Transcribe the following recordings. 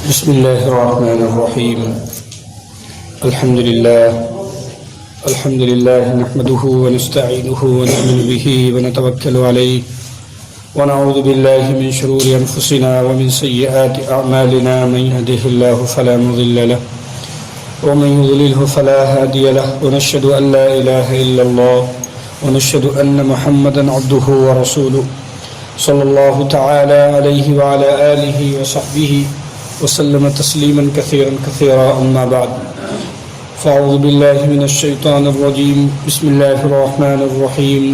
بسم الله الرحمن الرحيم. الحمد لله نحمده ونستعينه ونؤمن به ونتوكل عليه ونعوذ بالله من شرور أنفسنا ومن سيئات أعمالنا. من يهده الله فلا مضل له ومن يضلله فلا هادي له ونشهد أن لا إله إلا الله ونشهد أن محمدا عبده ورسوله صلى الله تعالى عليه وعلى آله وصحبه وسلم تسليما كثيرا أما بعد فأعوذ بالله من الشيطان الرجيم. بسم الله الرحمن الرحيم.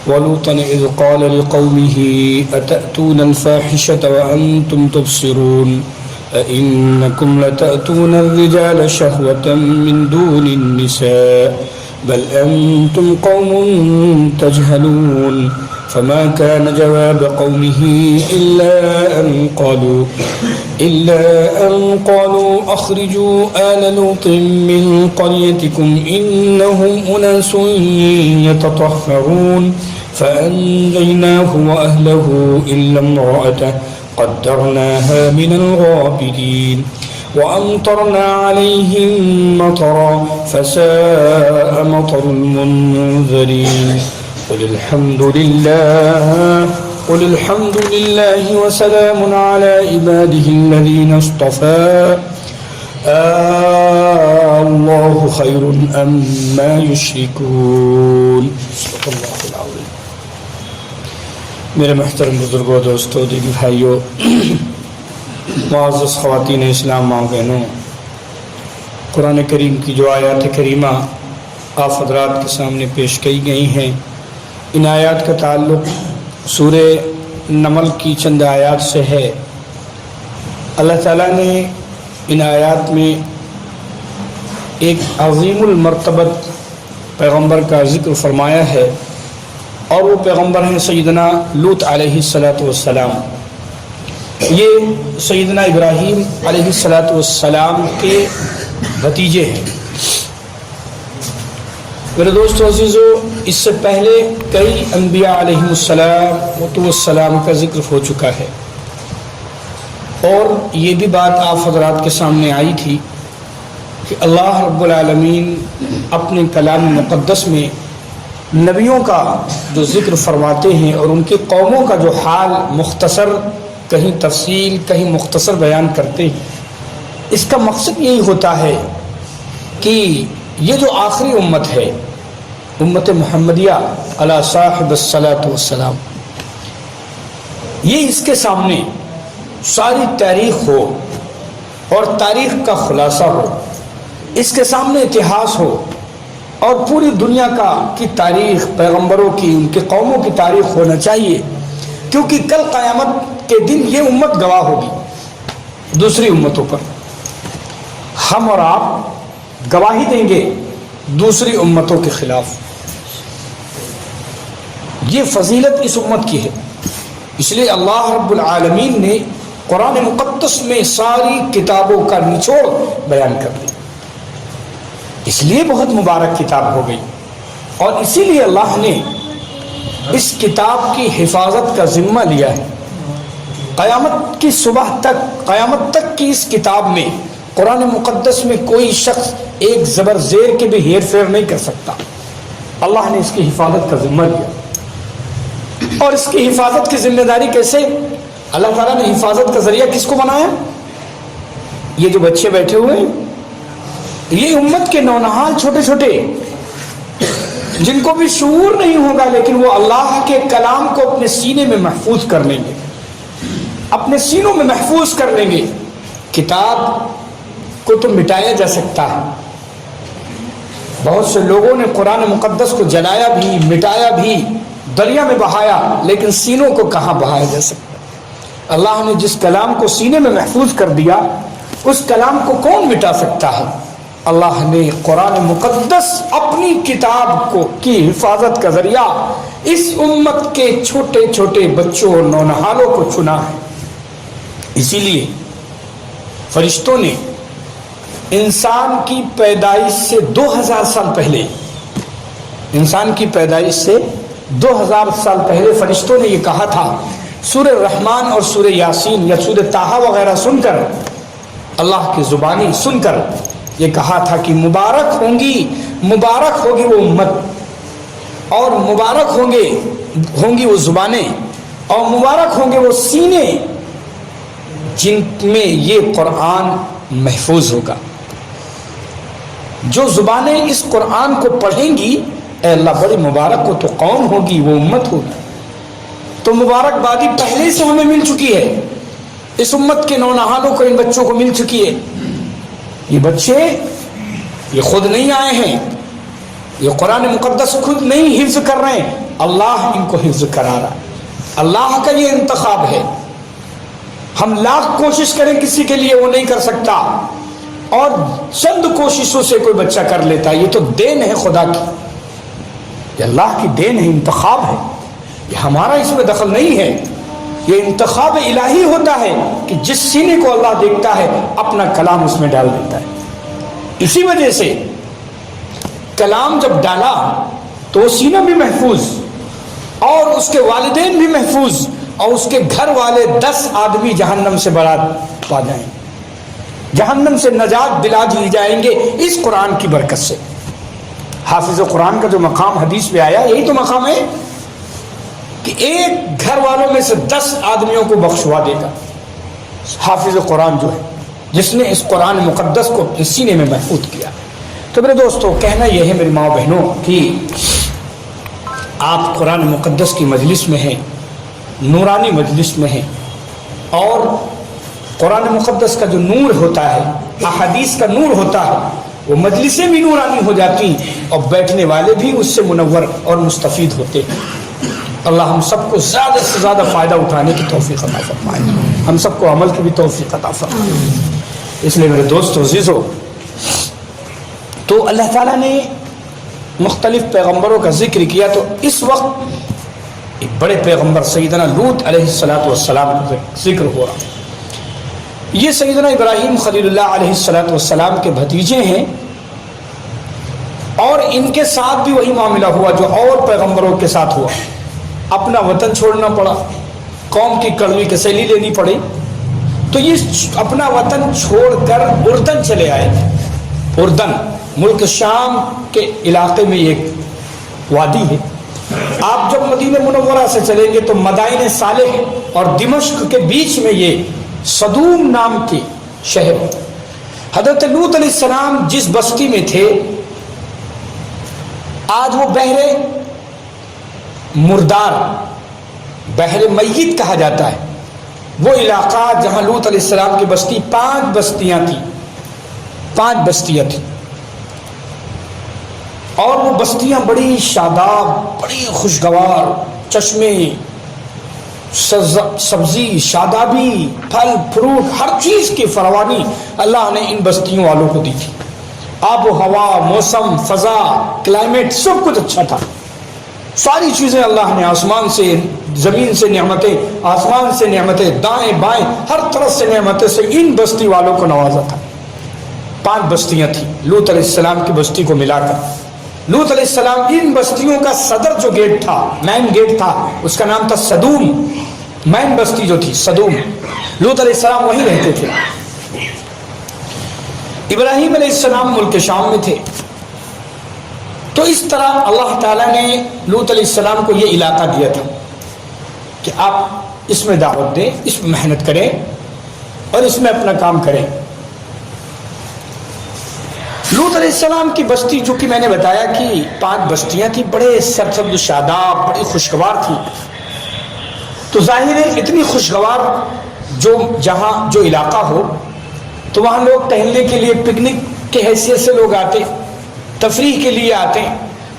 ولوطا إذ قال لقومه أتأتون الفاحشة وأنتم تبصرون أئنكم لتأتون الرجال شهوة من دون النساء بل أنتم قوم تجهلون. فما كان جواب قومه إلا أن قالوا أخرجوا آل لوط من قريتكم إنهم أناس يتطهرون. فأنجيناه وأهله إلا امرأته قدرناها من الغابرين وأمطرنا عليهم مطرا فساء مطر المنذرين. قل الحمد لله وسلام على عباده الذين اصطفى الله خير أما يشركون. صدق الله العظيم. میرے محترم بزرگوں، دوستوں، دیگر بھائیوں، معزز خواتین اسلام، ماں بہنوں، قرآن کریم کی جو آیات کریمہ آپ حضرات کے سامنے پیش کی گئی ہیں، ان آیات کا تعلق سورہ نمل کی چند آیات سے ہے. اللہ تعالیٰ نے ان آیات میں ایک عظیم المرتبت پیغمبر کا ذکر فرمایا ہے، اور وہ پیغمبر ہیں سیدنا لوط علیہ السلام. یہ سیدنا ابراہیم علیہ السلام کے بھتیجے ہیں. میرے دوستو عزیزو، اس سے پہلے کئی انبیاء علیہ السلام کا ذکر ہو چکا ہے، اور یہ بھی بات آپ حضرات کے سامنے آئی تھی کہ اللہ رب العالمین اپنے کلام مقدس میں نبیوں کا جو ذکر فرماتے ہیں اور ان کی قوموں کا جو حال مختصر، کہیں تفصیل کہیں مختصر بیان کرتے ہیں، اس کا مقصد یہی ہوتا ہے کہ یہ جو آخری امت ہے، امت محمدیہ علی صاحب الصلاۃ والسلام، یہ اس کے سامنے ساری تاریخ ہو اور تاریخ کا خلاصہ ہو، اس کے سامنے اتہاس ہو اور پوری دنیا کی تاریخ، پیغمبروں کی، ان کے قوموں کی تاریخ ہونا چاہیے، کیونکہ کل قیامت کے دن یہ امت گواہ ہوگی دوسری امتوں پر. ہم اور آپ گواہی دیں گے دوسری امتوں کے خلاف. یہ فضیلت اس امت کی ہے. اس لیے اللہ رب العالمین نے قرآن مقدس میں ساری کتابوں کا نچوڑ بیان کر دیا. اس لیے بہت مبارک کتاب ہو گئی، اور اسی لیے اللہ نے اس کتاب کی حفاظت کا ذمہ لیا ہے. قیامت کی صبح تک، قیامت تک کی اس کتاب میں، قرآن مقدس میں کوئی شخص ایک زبر زیر کے بھی ہیر پھیر نہیں کر سکتا. اللہ نے اس کی حفاظت کا ذمہ لیا. اور اس کی حفاظت کی ذمہ داری کیسے؟ اللہ تعالیٰ نے حفاظت کا ذریعہ کس کو بنایا؟ یہ جو بچے بیٹھے ہوئے ہیں، یہ امت کے نونہال چھوٹے چھوٹے، جن کو بھی شعور نہیں ہوگا، لیکن وہ اللہ کے کلام کو اپنے سینے میں محفوظ کر لیں گے، اپنے سینوں میں محفوظ کر لیں گے. کتاب کو تو مٹایا جا سکتا ہے، بہت سے لوگوں نے قرآن مقدس کو جلایا بھی، مٹایا بھی، دریا میں بہایا، لیکن سینوں کو کہاں بہایا جا سکتا؟ اللہ نے جس کلام کو سینے میں محفوظ کر دیا، اس کلام کو کون مٹا سکتا ہے؟ اللہ نے قرآن مقدس اپنی کتاب کی حفاظت کا ذریعہ اس امت کے چھوٹے چھوٹے بچوں اور نونہالوں کو چنا ہے. اسی لیے فرشتوں نے انسان کی پیدائش سے 2000 سال پہلے، انسان کی پیدائش سے 2000 سال پہلے فرشتوں نے یہ کہا تھا، سورہ رحمان اور سورہ یاسین یا سورہ طٰہٰ وغیرہ سن کر اللہ کی زبانی سن کر یہ کہا تھا کہ مبارک ہوگی وہ امت، اور مبارک ہوں گی وہ زبانیں، اور مبارک ہوں گے وہ سینے جن میں یہ قرآن محفوظ ہوگا۔ جو زبانیں اس قرآن کو پڑھیں گی، اے اللہ بڑی مبارک ہو تو قوم ہوگی، وہ امت ہوگی۔ تو مبارکبادی پہلے سے ہمیں مل چکی ہے، اس امت کے نونہانوں کو، ان بچوں کو مل چکی ہے۔ یہ بچے یہ خود نہیں آئے ہیں، یہ قرآن مقدس خود نہیں حفظ کر رہے ہیں، اللہ ان کو حفظ کرا رہا ہے، اللہ کا یہ انتخاب ہے۔ ہم لاکھ کوشش کریں کسی کے لیے وہ نہیں کر سکتا، اور چند کوششوں سے کوئی بچہ کر لیتا ہے۔ یہ تو دین ہے خدا کی، یہ اللہ کی دین ہے، انتخاب ہے، یہ ہمارا اس میں دخل نہیں ہے۔ یہ انتخاب الہی ہوتا ہے کہ جس سینے کو اللہ دیکھتا ہے اپنا کلام اس میں ڈال دیتا ہے۔ اسی وجہ سے کلام جب ڈالا تو وہ سینہ بھی محفوظ، اور اس کے والدین بھی محفوظ، اور اس کے گھر والے 10 آدمی جہنم سے برات پا جائیں، جہنم سے نجات دلا دی جائیں گے اس قرآن کی برکت سے۔ حافظ قرآن کا جو مقام حدیث میں آیا، یہی تو مقام ہے کہ ایک گھر والوں میں سے 10 آدمیوں کو بخشوا دے گا حافظ قرآن جو ہے، جس نے اس قرآن مقدس کو اپنے سینے میں محفوظ کیا۔ تو میرے دوستو، کہنا یہ ہے میری ماں بہنوں کہ آپ قرآن مقدس کی مجلس میں ہیں، نورانی مجلس میں ہیں، اور قرآن مقدس کا جو نور ہوتا ہے، احادیث کا نور ہوتا ہے، وہ مجلسیں بھی نورانی ہو جاتی ہیں، اور بیٹھنے والے بھی اس سے منور اور مستفید ہوتے ہیں۔ اللہ ہم سب کو زیادہ سے زیادہ فائدہ اٹھانے کی توفیق عطا فرمائے، ہم سب کو عمل کی بھی توفیق عطا فرمائے۔ اس لیے میرے دوستو عزیزو، تو اللہ تعالیٰ نے مختلف پیغمبروں کا ذکر کیا، تو اس وقت ایک بڑے پیغمبر سیدنا لوط علیہ السلام کا ذکر ہو رہا۔ یہ سیدنا ابراہیم خلیل اللہ علیہ السلام کے بھتیجے ہیں، اور ان کے ساتھ بھی وہی معاملہ ہوا جو اور پیغمبروں کے ساتھ ہوا۔ اپنا وطن چھوڑنا پڑا، قوم کی کڑوی کسیلی لینی پڑی، تو یہ اپنا وطن چھوڑ کر اردن چلے آئے۔ اردن ملک شام کے علاقے میں ایک وادی ہے۔ آپ جب مدینہ منورہ سے چلیں گے تو مدائن صالح اور دمشق کے بیچ میں یہ صدوم نام کے شہر ہے۔ حضرت لوط علیہ السلام جس بستی میں تھے، آج وہ بحر مردار، بحر میت کہا جاتا ہے، وہ علاقہ جہاں لوط علیہ السلام کی بستی، 5 بستیاں تھیں، اور وہ بستیاں بڑی شاداب، بڑی خوشگوار، چشمے، سبزی، شادابی، پھل فروٹ، ہر چیز کی فراوانی اللہ نے ان بستیوں والوں کو دی تھی۔ آب و ہوا، موسم، فضا، کلائمیٹ، سب کچھ اچھا تھا۔ ساری چیزیں اللہ نے آسمان سے، زمین سے نعمتیں، آسمان سے نعمتیں، دائیں بائیں ہر طرف سے نعمتیں سے ان بستی والوں کو نوازا تھا۔ 5 بستیاں تھیں لوط علیہ السلام کی بستی کو ملا کر۔ لوط علیہ السلام ان بستیوں کا صدر جو گیٹ تھا، مین گیٹ تھا، اس کا نام تھا صدوم۔ مین بستی جو تھی صدوم، لوط علیہ السلام وہیں رہتے تھے۔ ابراہیم علیہ السلام ملک شام میں تھے۔ تو اس طرح اللہ تعالیٰ نے لوط علیہ السلام کو یہ علاقہ دیا تھا کہ آپ اس میں دعوت دیں، اس میں محنت کریں، اور اس میں اپنا کام کریں۔ لوط علیہ السلام کی بستی، جو کہ میں نے بتایا کہ 5 بستیاں تھیں، بڑے سرسبز و شاداب، بڑی خوشگوار تھی۔ تو ظاہر ہے اتنی خوشگوار جہاں جو علاقہ ہو، تو وہاں لوگ ٹہلنے کے لیے، پکنک کے حیثیت سے لوگ آتے، تفریح کے لیے آتے۔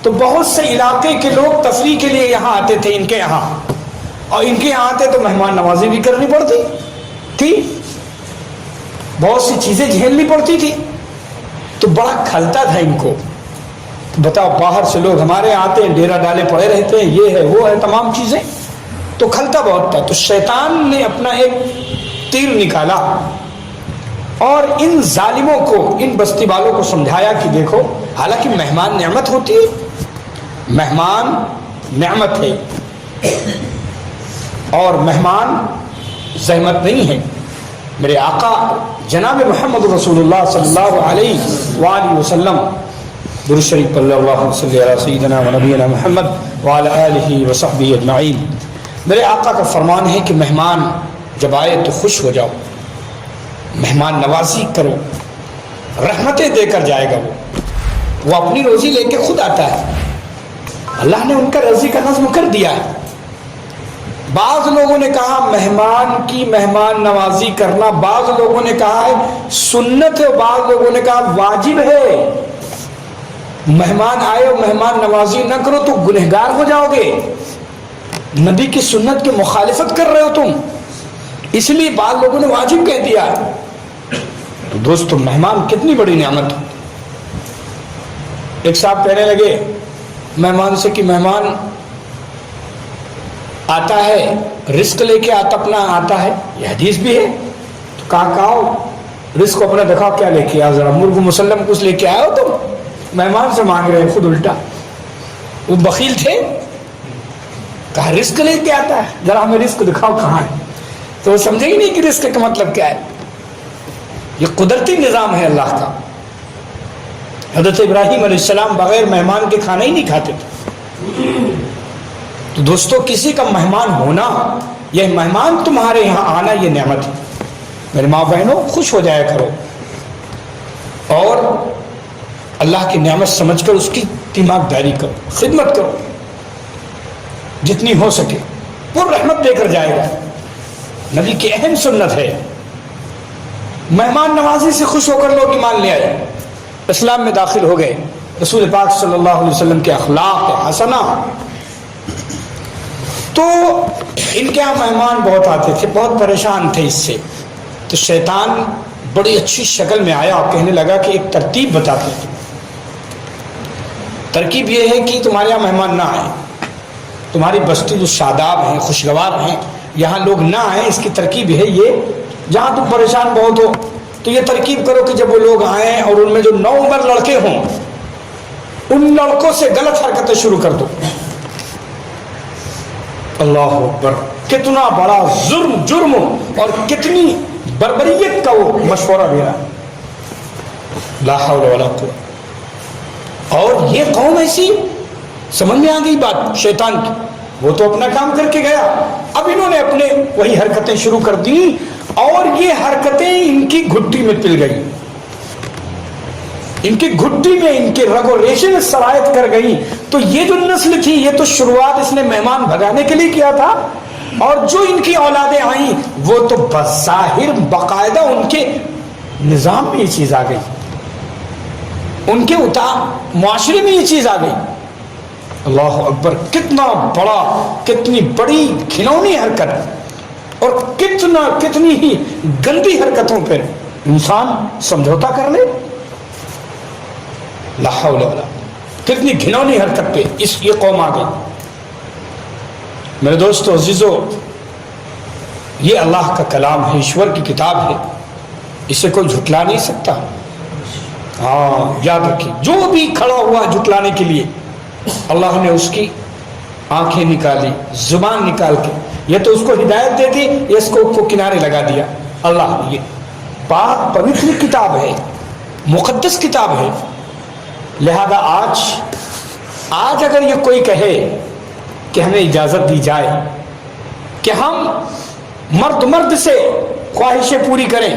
تو بہت سے علاقے کے لوگ تفریح کے لیے یہاں آتے تھے، ان کے یہاں، اور ان کے یہاں آتے تو مہمان نوازی بھی کرنی پڑتی تھی، بہت سی چیزیں جھیلنی پڑتی تھی، تو بڑا کھلتا تھا ان کو۔ بتاؤ، باہر سے لوگ ہمارے آتے ہیں، ڈیرا ڈالے پڑے رہتے ہیں، یہ ہے وہ ہے، تمام چیزیں، تو کھلتا بہت تھا۔ تو شیطان نے اپنا ایک تیر نکالا اور ان ظالموں کو، ان بستی والوں کو سمجھایا کہ دیکھو، حالانکہ مہمان نعمت ہوتی ہے، مہمان نعمت ہے، اور مہمان زحمت نہیں ہے، میرے آقا جناب محمد رسول اللہ صلی اللہ علیہ وآلہ وسلم، درود شریف پڑھ لو، اللہم صلی علی سیدنا و نبینا محمد وعلی آلہ وصحبہ اجمعین۔ میرے آقا کا فرمان ہے کہ مہمان جب آئے تو خوش ہو جاؤ، مہمان نوازی کرو، رحمتیں دے کر جائے گا۔ وہ اپنی روزی لے کے خود آتا ہے، اللہ نے ان کا رزق کا نظم کر دیا ہے۔ بعض لوگوں نے کہا مہمان کی مہمان نوازی کرنا، بعض لوگوں نے کہا ہے سنت ہے، بعض لوگوں نے کہا واجب ہے۔ مہمان آئے اور مہمان نوازی نہ کرو تو گنہگار ہو جاؤ گے، نبی کی سنت کی مخالفت کر رہے ہو تم، اس لیے بعض لوگوں نے واجب کہہ دیا۔ تو دوستو مہمان کتنی بڑی نعمت ہے۔ ایک صاحب کہنے لگے مہمان سے کہ مہمان آتا ہے رزق لے کے اپنا آتا ہے، یہ حدیث بھی ہے، تو کہا رزق اپنا دکھاؤ کیا لے کے آؤ، ذرا مرغ مسلم کچھ لے کے آئے ہو تم، مہمان سے مانگ رہے ہیں خود الٹا۔ وہ بخیل تھے، کہا رزق لے کے آتا ہے، ذرا ہمیں رزق دکھاؤ کہاں ہے، تو وہ سمجھے ہی نہیں کہ رزق کا مطلب کیا ہے۔ یہ قدرتی نظام ہے اللہ کا۔ حضرت ابراہیم علیہ السلام بغیر مہمان کے کھانا ہی نہیں کھاتے تھے۔ تو دوستو کسی کا مہمان ہونا، یہ مہمان تمہارے یہاں آنا، یہ نعمت ہے۔ میرے ماں بہنوں خوش ہو جایا کرو اور اللہ کی نعمت سمجھ کر اس کی تیمارداری کرو، خدمت کرو جتنی ہو سکے، پر رحمت دے کر جائے گا۔ نبی کی اہم سنت ہے، مہمان نوازی سے خوش ہو کر لوگ ایمان لے آئے، اسلام میں داخل ہو گئے۔ رسول پاک صلی اللہ علیہ وسلم کے اخلاق حسنہ۔ تو ان کے یہاں مہمان بہت آتے تھے، بہت پریشان تھے اس سے، تو شیطان بڑی اچھی شکل میں آیا اور کہنے لگا کہ ایک ترتیب بتاتے ہیں۔ ترکیب یہ ہے کہ تمہارے یہاں مہمان نہ آئیں، تمہاری بستی جو شاداب ہیں، خوشگوار ہیں، یہاں لوگ نہ آئیں۔ اس کی ترکیب ہے یہ، جہاں تم پریشان بہت ہو تو یہ ترکیب کرو کہ جب وہ لوگ آئیں اور ان میں جو نوعمر لڑکے ہوں، ان لڑکوں سے غلط حرکتیں شروع کر دو۔ اللہ اکبر، کتنا بڑا جرم اور کتنی بربریت کا وہ مشورہ دے رہا، لا حول ولا قوت۔ اور یہ قوم ایسی، سمجھ میں آ گئی بات شیطان کی، وہ تو اپنا کام کر کے گیا، اب انہوں نے اپنے وہی حرکتیں شروع کر دی، اور یہ حرکتیں ان کی گھٹی میں پل گئی، ان کی گھٹی میں، ان کے رگ و ریشے میں سرایت کر گئی۔ تو یہ جو نسل تھی، یہ تو شروعات اس نے مہمان بھگانے کے لیے کیا تھا، اور جو ان کی اولادیں آئیں وہ تو بظاہر باقاعدہ ان کے نظام میں یہ چیز آ گئی، ان کے معاشرے میں یہ چیز آ گئی۔ اللہ اکبر، کتنا بڑا، کتنی بڑی گھنونی حرکت، اور کتنی ہی گندی حرکتوں پر انسان سمجھوتا کر لے، لا حول ولا، کتنی گھنونی حرکت پہ یہ قوم آ گئی۔ میرے دوستو عزیزو، یہ اللہ کا کلام ہے، ایشور کی کتاب ہے، اسے کوئی جھٹلا نہیں سکتا۔ ہاں یاد رکھیے، جو بھی کھڑا ہوا جھٹلانے کے لیے، اللہ نے اس کی آنکھیں نکالی، زبان نکال کے، یہ تو اس کو ہدایت دے دی، یہ اس کو کنارے لگا دیا۔ اللہ یہ پاک پوتر کتاب ہے، مقدس کتاب ہے، لہذا آج اگر یہ کوئی کہے کہ ہمیں اجازت دی جائے کہ ہم مرد سے خواہشیں پوری کریں،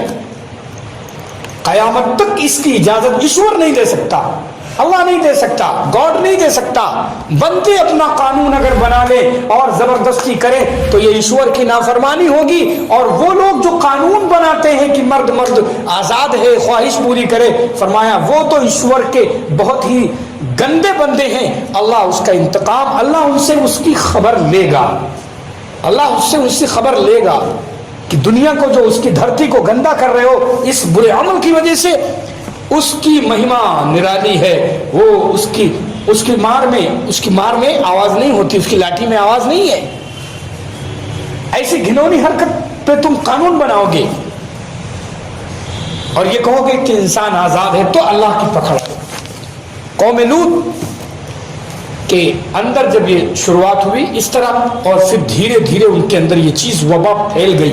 قیامت تک اس کی اجازت ایشور نہیں دے سکتا، اللہ نہیں دے سکتا، گاڈ نہیں دے سکتا۔ بندے اپنا قانون اگر بنا لے اور زبردستی کرے تو یہ ایشور کی نافرمانی ہوگی، اور وہ لوگ جو قانون بناتے ہیں کہ مرد آزاد ہے، خواہش پوری کرے، فرمایا وہ تو ایشور کے بہت ہی گندے بندے ہیں، اللہ اس کا انتقام، اللہ ان سے اس کی خبر لے گا، اللہ اس سے خبر لے گا کہ دنیا کو، جو اس کی دھرتی کو گندا کر رہے ہو اس برے عمل کی وجہ سے، اس کی مہما نرالی ہے، وہ اس کی مار میں آواز نہیں ہوتی، اس کی لاٹھی میں آواز نہیں ہے۔ ایسی گھنونی حرکت پہ تم قانون بناؤ گے اور یہ کہو گے کہ انسان آزاد ہے، تو اللہ کی پکڑ ہے۔ قوم لوط کے اندر جب یہ شروعات ہوئی اس طرح، اور پھر دھیرے دھیرے ان کے اندر یہ چیز وبا پھیل گئی،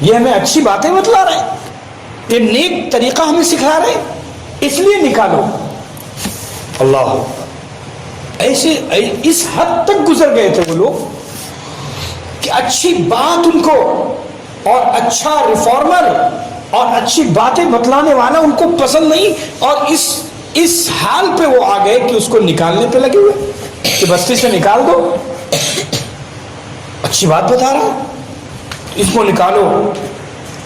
یہ ہمیں اچھی باتیں بتلا رہے ہیں، یہ نیک طریقہ ہمیں سکھا رہے ہیں، اس لیے نکالو۔ اللہ ایسے اس حد تک گزر گئے تھے وہ لوگ کہ اچھی بات ان کو اور اچھا ریفارمر اور اچھی باتیں بتلانے والا ان کو پسند نہیں، اور اس حال پہ وہ آ گئے کہ اس کو نکالنے پہ لگے ہوئے کہ بستی سے نکال دو، اچھی بات بتا رہا اس کو نکالو،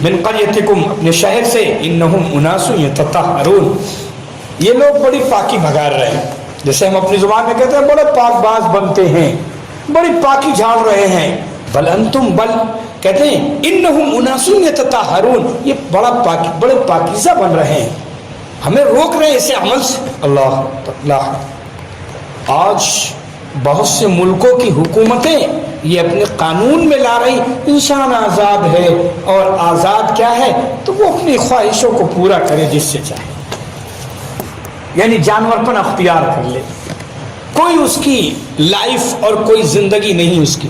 من قریتکم، اپنے شہر سے، انہم اناس یتطہرون، یہ لوگ بڑی پاکی بھگار رہے ہیں، جیسے ہم اپنی زبان میں کہتے ہیں بڑے پاک باز بنتے ہیں، بڑی پاکی جھاڑ رہے ہیں، بل انتم، بل کہتے ہیں انہم اناس یتطہرون، یہ بڑے پاکیزہ بن رہے ہیں، ہمیں روک رہے ہیں اسے عمل سے۔ اللہ آج بہت سے ملکوں کی حکومتیں یہ اپنے قانون میں لا رہی انسان آزاد ہے، اور آزاد کیا ہے تو وہ اپنی خواہشوں کو پورا کرے جس سے چاہے، یعنی جانور پن اختیار کر لے، کوئی اس کی لائف اور کوئی زندگی نہیں، اس کی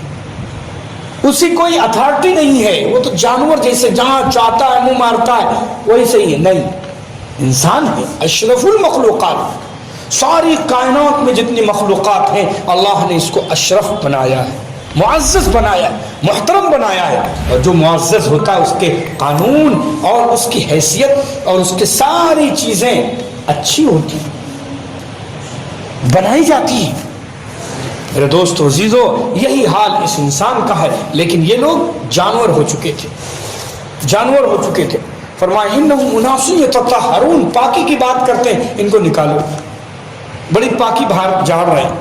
کوئی اتھارٹی نہیں ہے، وہ تو جانور جیسے جہاں چاہتا ہے منہ مارتا ہے وہی صحیح ہے۔ نہیں، انسان ہے اشرف المخلوقات، ساری کائنات میں جتنی مخلوقات ہیں اللہ نے اس کو اشرف بنایا ہے، معزز بنایا ہے، محترم بنایا ہے، اور جو معزز ہوتا ہے اس کے قانون اور اس کی حیثیت اور اس کے ساری چیزیں اچھی ہوتی ہیں، بنائی جاتی ہیں۔ میرے دوستو عزیزو، یہی حال اس انسان کا ہے، لیکن یہ لوگ جانور ہو چکے تھے، فرمایا انہم اناس یتطہرون، پاکی کی بات کرتے ہیں، ان کو نکالو، بڑی پاکی باہر جاڑ رہے ہیں۔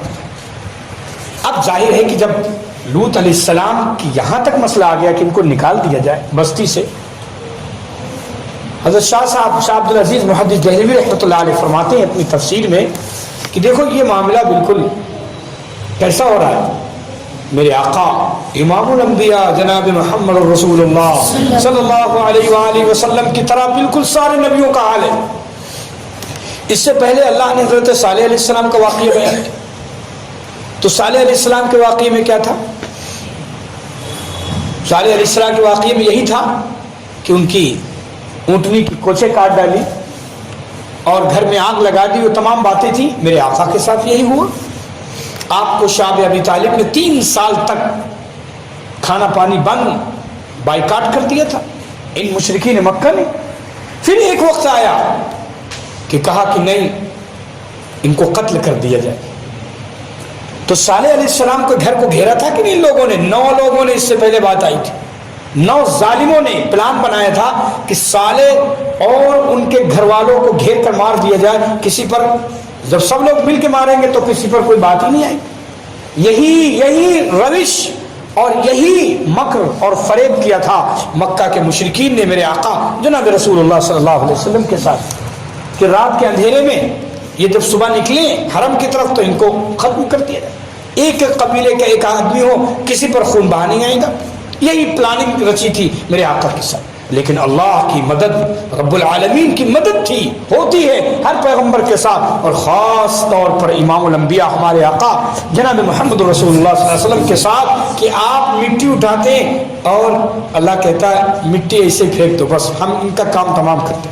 اب ظاہر ہے کہ جب لوط علیہ السلام کی یہاں تک مسئلہ آ گیا کہ ان کو نکال دیا جائے بستی سے، حضرت شاہ عبد العزیز محدث دہلوی رحمۃ اللہ علیہ فرماتے ہیں اپنی تفسیر میں کہ دیکھو یہ معاملہ بالکل کیسا ہو رہا ہے، میرے آقا امام الانبیاء جناب محمد رسول اللہ صلی اللہ علیہ وآلہ وسلم کی طرح بالکل سارے نبیوں کا حال ہے۔ اس سے پہلے اللہ نے حضرت صالح علیہ السلام کا واقعہ بیان کیا، تو صالح علیہ السلام کے واقعے میں کیا تھا؟ صالح علیہ السلام کے واقعے میں یہی تھا کہ ان کی اونٹنی کی کوچے کاٹ ڈالی اور گھر میں آگ لگا دی، وہ تمام باتیں تھیں۔ میرے آقا کے ساتھ یہی ہوا، آپ کو شعب ابی طالب نے 3 سال تک کھانا پانی بند، بائیکاٹ کر دیا تھا ان مشرکین مکہ نے۔ پھر ایک وقت آیا کہ کہا کہ نہیں، ان کو قتل کر دیا جائے، تو صالح علیہ السلام کے گھر کو گھیرا تھا کہ نہیں لوگوں نے، 9 لوگوں نے، اس سے پہلے بات آئی تھی، 9 ظالموں نے پلان بنایا تھا کہ صالح اور ان کے گھر والوں کو گھیر کر مار دیا جائے، کسی پر جب سب لوگ مل کے ماریں گے تو کسی پر کوئی بات ہی نہیں آئے گی۔ یہی روش اور یہی مکر اور فریب کیا تھا مکہ کے مشرکین نے میرے آقا جناب رسول اللہ صلی اللہ علیہ وسلم کے ساتھ، کہ رات کے اندھیرے میں یہ جب صبح نکلیں حرم کی طرف تو ان کو ختم کر دیا جائے، ایک قبیلے کا ایک آدمی ہو، کسی پر خون بہا نہیں آئے گا۔ یہی پلاننگ رچی تھی میرے آقا کے ساتھ، لیکن اللہ کی مدد، رب العالمین کی مدد تھی، ہوتی ہے ہر پیغمبر کے ساتھ، اور خاص طور پر امام الانبیاء ہمارے آقا جناب محمد رسول اللہ صلی اللہ علیہ وسلم کے ساتھ، کہ آپ مٹی اٹھاتے اور اللہ کہتا ہے مٹی ایسے پھینک دو، بس ہم ان کا کام تمام کرتے۔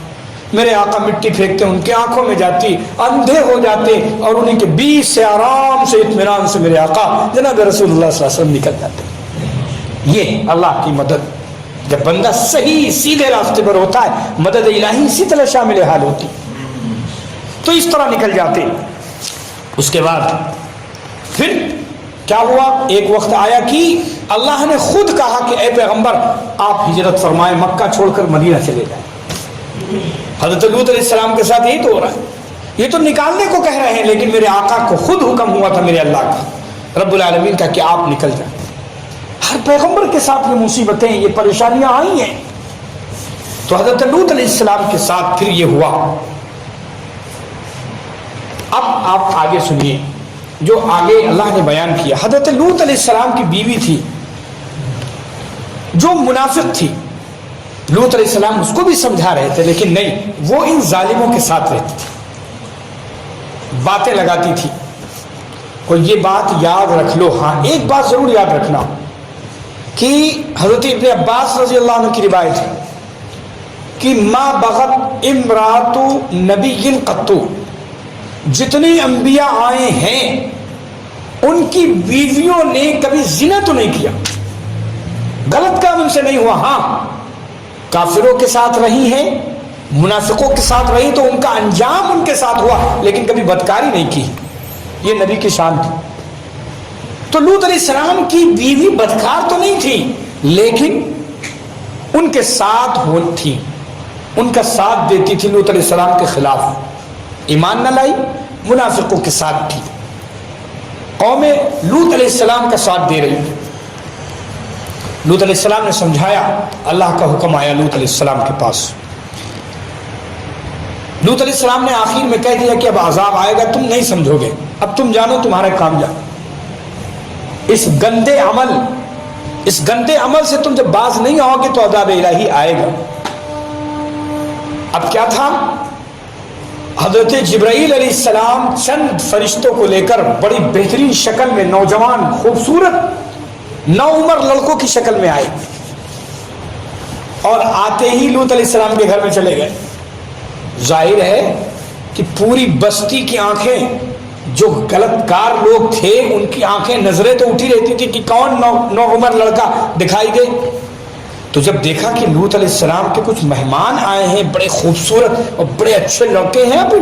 میرے آقا مٹی پھینکتے، ان کی آنکھوں میں جاتی، اندھے ہو جاتے، اور انہیں کے بیچ سے آرام سے اطمینان سے میرے آقا جناب رسول اللہ صلی اللہ علیہ وسلم نکل جاتے۔ یہ اللہ کی مدد، جب بندہ صحیح سیدھے راستے پر ہوتا ہے مدد الہی اسی طرح شامل حال ہوتی، تو اس طرح نکل جاتے۔ اس کے بعد پھر کیا ہوا؟ ایک وقت آیا کہ اللہ نے خود کہا کہ اے پیغمبر آپ ہجرت فرمائیں، مکہ چھوڑ کر مدینہ چلے جائیں۔ حضرت لوط علیہ السلام کے ساتھ یہی تو ہو رہا ہے، یہ تو نکالنے کو کہہ رہے ہیں، لیکن میرے آقا کو خود حکم ہوا تھا میرے اللہ کا، رب العالمین کا، کہ آپ نکل جائیں۔ ہر پیغمبر کے ساتھ یہ مصیبتیں، یہ پریشانیاں آئی ہیں، تو حضرت لوط علیہ السلام کے ساتھ پھر یہ ہوا۔ اب آپ آگے سنیے جو آگے اللہ نے بیان کیا۔ حضرت لوط علیہ السلام کی بیوی تھی جو منافق تھی، لوط علیہ السلام اس کو بھی سمجھا رہے تھے، لیکن نہیں، وہ ان ظالموں کے ساتھ رہتی تھی، باتیں لگاتی تھی۔ کوئی یہ بات یاد رکھ لو، ہاں ایک بات ضرور یاد رکھنا، کہ حضرت ابن عباس رضی اللہ عنہ کی روایت ہے کہ ما بغت امرات نبی قطو، جتنے انبیاء آئے ہیں ان کی بیویوں نے کبھی زنا تو نہیں کیا، غلط کام ان سے نہیں ہوا. ہاں کافروں کے ساتھ رہی ہیں، منافقوں کے ساتھ رہی تو ان کا انجام ان کے ساتھ ہوا، لیکن کبھی بدکاری نہیں کی. یہ نبی کی شان تھی. تو لوط علیہ السلام کی بیوی بدکار تو نہیں تھی، لیکن ان کے ساتھ وہ تھی، ان کا ساتھ دیتی تھی لوط علیہ السلام کے خلاف. ایمان نہ لائی، منافقوں کے ساتھ تھی، قوم لوط علیہ السلام کا ساتھ دے رہی. لوط علیہ السلام نے سمجھایا، اللہ کا حکم آیا لوط علیہ السلام کے پاس. لوط علیہ السلام نے آخر میں کہہ دیا کہ اب عذاب آئے گا، تم نہیں سمجھو گے، اب تم جانو تمہارا کام جانو. اس گندے عمل سے تم جب باز نہیں آؤ گے تو عذاب الہی آئے گا. اب کیا تھا؟ حضرت جبرائیل علیہ السلام چند فرشتوں کو لے کر بڑی بہترین شکل میں، نوجوان خوبصورت نوعمر لڑکوں کی شکل میں آئے، اور آتے ہی لوط علیہ السلام کے گھر میں چلے گئے. ظاہر ہے کہ پوری بستی کی آنکھیں، جو غلط کار لوگ تھے ان کی آنکھیں، نظریں تو اٹھی رہتی تھی کہ کون نوعمر لڑکا دکھائی دے. تو جب دیکھا کہ لوط علیہ السلام کے کچھ مہمان آئے ہیں، بڑے خوبصورت اور بڑے اچھے لڑکے ہیں، اب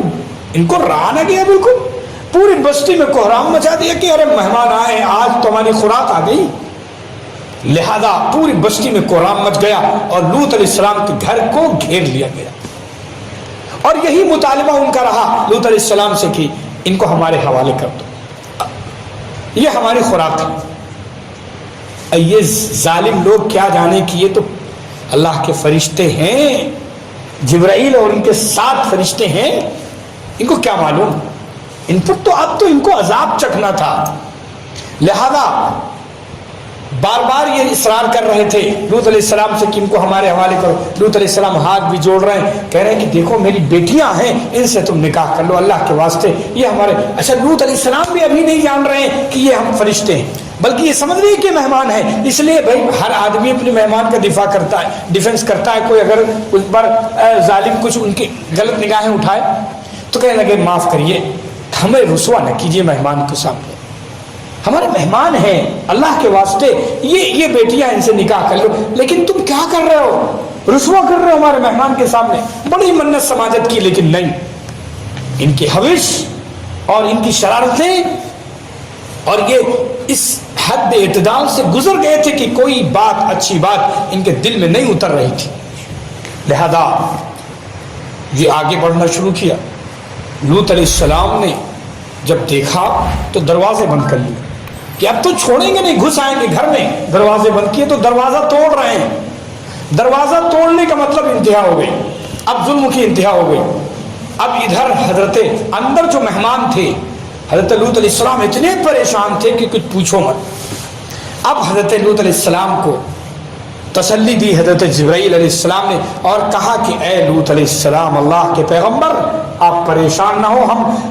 ان کو رہا نہ گیا، بالکل پوری بستی میں کوہرام مچا دیا کہ ارے مہمان آئے ہیں، آج تو ہماری خوراک آ گئی. لہذا پوری بستی میں کوہرام مچ گیا اور لوط علیہ السلام کے گھر کو گھیر لیا گیا. اور یہی مطالبہ ان کا رہا لوط علیہ السلام سے کہ ان کو ہمارے حوالے کر دو، یہ ہماری خوراک ہے. یہ ظالم لوگ کیا جانے کہ یہ تو اللہ کے فرشتے ہیں، جبرائیل اور ان کے 7 فرشتے ہیں، ان کو کیا معلوم، ان پر تو اب تو ان کو عذاب چکھنا تھا. لہذا بار بار یہ اصرار کر رہے تھے لوط علیہ السلام سے کہ ان کو ہمارے حوالے کرو. لوط علیہ السلام ہاتھ بھی جوڑ رہے ہیں، کہہ رہے ہیں کہ دیکھو میری بیٹیاں ہیں، ان سے تم نکاح کر لو اللہ کے واسطے، یہ ہمارے. اچھا لوط علیہ السلام بھی ابھی نہیں جان رہے ہیں کہ یہ ہم فرشتے ہیں، بلکہ یہ سمجھ رہے ہیں کہ مہمان ہیں. اس لیے بھائی ہر آدمی اپنے مہمان کا دفاع کرتا ہے، ڈیفنس کرتا ہے. کوئی اگر اس پر ظالم کچھ ان کی غلط نگاہیں اٹھائے تو کہنے لگے معاف کریے، ہمیں رسوا نہ کیجیے مہمان کے سامنے، ہمارے مہمان ہیں اللہ کے واسطے، یہ بیٹیاں ان سے نکاح کر لو. لیکن تم کیا کر رہے ہو، رسوا کر رہے ہو ہمارے مہمان کے سامنے. بڑی منت سماجت کی، لیکن نہیں، ان کی حوش اور ان کی شرارتیں اور یہ اس حد اعتدال سے گزر گئے تھے کہ کوئی بات، اچھی بات ان کے دل میں نہیں اتر رہی تھی. لہذا یہ آگے بڑھنا شروع کیا. لوط علیہ السلام نے جب دیکھا تو دروازے بند کر لیے کہ اب تو چھوڑیں گے نہیں، گھس آئیں گے گھر میں. دروازے بند کیے تو دروازہ توڑ رہے ہیں. دروازہ توڑنے کا مطلب انتہا ہو گئی، اب ظلم کی انتہا ہو گئی. اب ادھر حضرت اندر جو مہمان تھے، حضرت لوط علیہ السلام اتنے پریشان تھے کہ کچھ پوچھو مت. اب حضرت لوط علیہ السلام کو تسلی دی حضرت جبرائیل علیہ السلام نے اور کہا کہ اے لوط علیہ السلام، اللہ کے پیغمبر آپ پریشان نہ ہو،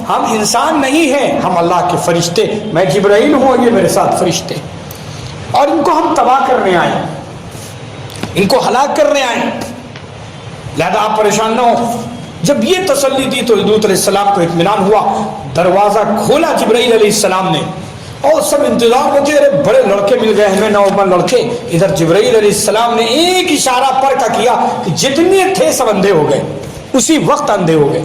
ہم انسان نہیں ہیں، ہم اللہ کے فرشتے، میں جبرائیل ہوں اور یہ میرے ساتھ فرشتے، اور ان کو ہم تباہ کرنے آئے، ان کو ہلاک کرنے آئے، لہذا آپ پریشان نہ ہو. جب یہ تسلی دی تو لوط علیہ السلام کو اطمینان ہوا. دروازہ کھولا جبرائیل علیہ السلام نے اور سب انتظار میں تھے، ارے بڑے لڑکے مل گئے ہمیں، نوعمر لڑکے. ادھر جبرائیل علیہ السلام نے ایک اشارہ پر کا کیا کہ جتنے تھے سب اندھے ہو گئے، اسی وقت اندھے ہو گئے.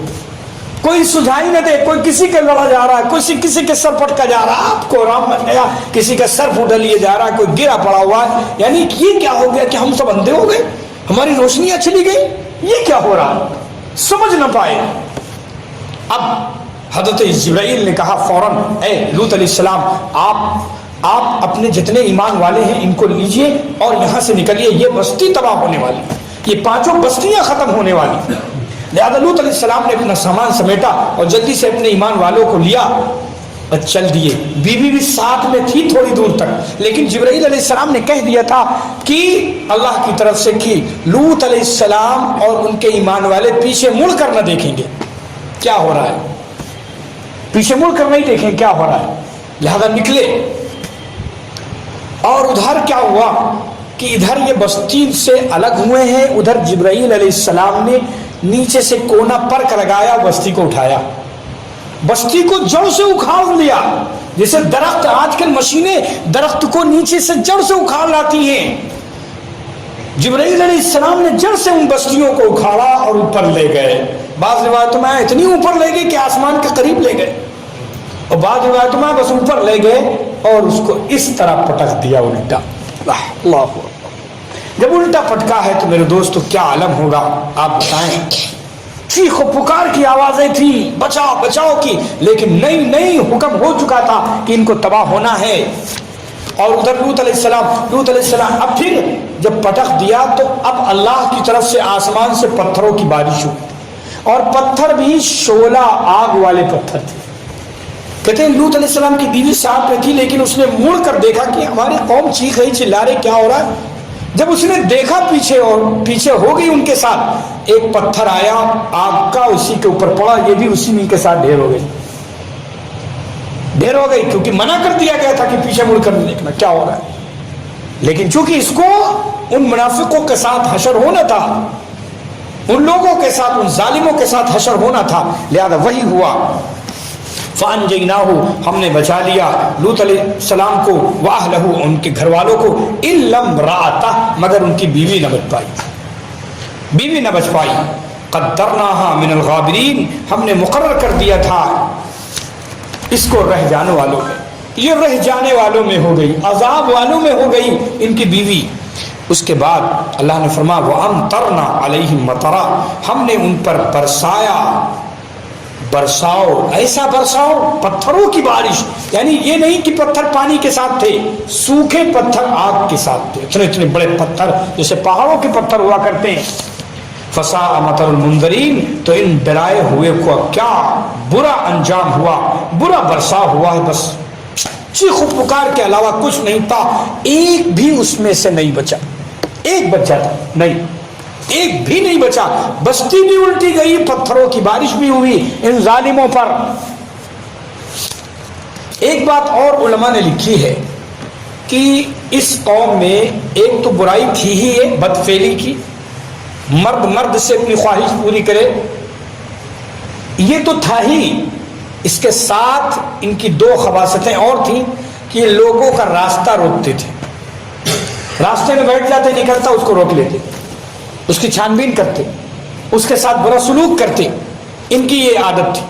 کوئی سجھائی نہ دے، کوئی کسی کا لڑا جا رہا ہے، کسی کے سر پٹکا جا رہا ہے، آپ کو رام بن گیا، کسی کا سر پھوٹا لیے جا رہا ہے، کوئی گرا پڑا ہوا ہے. یعنی یہ کیا ہو گیا کہ ہم سب اندھے ہو گئے، ہماری روشنیاں چلی گئی، یہ کیا ہو رہا، سمجھ نہ پائے. اب حضرت جبرائیل نے کہا فوراً، اے لوط علیہ السلام، آپ اپنے جتنے ایمان والے ہیں ان کو لیجئے اور یہاں سے نکلیے، یہ بستی تباہ ہونے والی، یہ 5 بستیاں ختم ہونے والی. لہذا لوط علیہ السلام نے اپنا سامان سمیٹا اور جلدی سے اپنے ایمان والوں کو لیا اور چل دیے. بیوی بھی ساتھ میں تھی تھوڑی دور تک، لیکن جبرائیل علیہ السلام نے کہہ دیا تھا کہ اللہ کی طرف سے کہ لوط علیہ السلام اور ان کے ایمان والے پیچھے مڑ کر نہ دیکھیں گے کیا ہو رہا ہے، پیچھے مڑ کر نہیں دیکھیں کیا ہو رہا ہے. لہذا نکلے اور ادھر کیا ہوا کہ ادھر یہ بستی سے الگ ہوئے ہیں، ادھر جبرائیل علیہ السلام نے نیچے سے کونا پرک لگایا، بستی کو اٹھایا، بستی کو جڑ سے اکھاڑ لیا. جیسے درخت، آج کل مشینیں درخت کو نیچے سے جڑ سے اکھاڑ لاتی ہیں، جبرائیل علیہ السلام نے جڑ سے ان بستیوں کو اکھاڑا اور اوپر لے گئے. بعض روایتوں میں اتنی اوپر لے گئے کہ آسمان کے قریب لے گئے، اور بعض روایتوں میں بس اوپر لے گئے اور اس کو اس طرح پٹک دیا الٹا. اللہ اکبر. جب الٹا پٹکا ہے تو میرے دوستو کیا عالم ہوگا آپ بتائیں. چیخ و پکار کی آوازیں تھیں، بچاؤ بچاؤ کی، لیکن نہیں حکم ہو چکا تھا کہ ان کو تباہ ہونا ہے. اور ادھر لوط علیہ السلام اب پھر جب پٹک دیا تو اب اللہ کی طرف سے آسمان سے پتھروں کی بارش ہوئی، اور پتھر بھی شعلہ آگ والے پتھر تھے. کہتے ہیں لوط علیہ السلام کی بیوی ساتھ میں تھی، لیکن اس نے مڑ کر دیکھا کہ ہماری قوم چیخ رہی، چلا رہے، کیا ہو رہا ہے. جب اس نے دیکھا پیچھے، اور پیچھے ہو گئی ان کے ساتھ، ایک پتھر آیا آگ کا، اسی کے اوپر پڑا، یہ بھی اسی میں کے ساتھ ڈھیر ہو گئی، کیونکہ منع کر دیا گیا تھا کہ پیچھے مڑ کر دیکھنا کیا ہو رہا ہے. لیکن چونکہ اس کو ان منافقوں کے ساتھ حشر ہونا تھا، ان لوگوں کے ساتھ، ان ظالموں کے ساتھ حشر ہونا تھا، لہذا وہی ہوا. فَأَنْجَيْنَاهُ، ہم نے بچا لیا لوط علیہ السلام کو، وَأَهْلَهُ، ان کے گھر والوں کو، إِلَّا امْرَأَتَهُ، مگر ان کی بیوی نہ بچ پائی. قَدَّرْنَاهَا مِنَ الْغَابِرِينَ، ہم نے مقرر کر دیا تھا اس کو رہ جانے والوں میں، یہ رہ جانے والوں میں ہو گئی، عذاب والوں میں ہو گئی ان کی بیوی. اس کے بعد اللہ نے فرمایا وَأَمْطَرْنَا عَلَيْهِمْ مَطَرًا، ہم نے ان پر برسایا، ایسا برساؤ، پتھروں کی بارش. یعنی یہ نہیں کہ پتھر پانی کے ساتھ تھے، سوکھے پتھر آگ کے ساتھ تھے، اتنے بڑے پتھر جیسے پہاڑوں کے پتھر ہوا کرتے ہیں. فَسَاءَ مَطَرُ الْمُنذَرِينَ، تو ان ڈرائے ہوئے کو کیا برا انجام ہوا، برا برسا ہوا ہے. بس چیخ و پکار کے علاوہ کچھ نہیں تھا. ایک بھی اس میں سے نہیں بچا، ایک بچا تھا نہیں، ایک بھی نہیں بچا. بستی بھی الٹی گئی، پتھروں کی بارش بھی ہوئی ان ظالموں پر. ایک بات اور علماء نے لکھی ہے کہ اس قوم میں ایک تو برائی تھی ہی ہے، بدفعلی کی، مرد سے اپنی خواہش پوری کرے، یہ تو تھا ہی. اس کے ساتھ ان کی دو خباثتیں اور تھیں کہ یہ لوگوں کا راستہ روکتے تھے. راستے میں بیٹھ جاتے، نکلتا اس کو روک لیتے، اس کی چھان بین کرتے، اس کے ساتھ برا سلوک کرتے. ان کی یہ عادت تھی،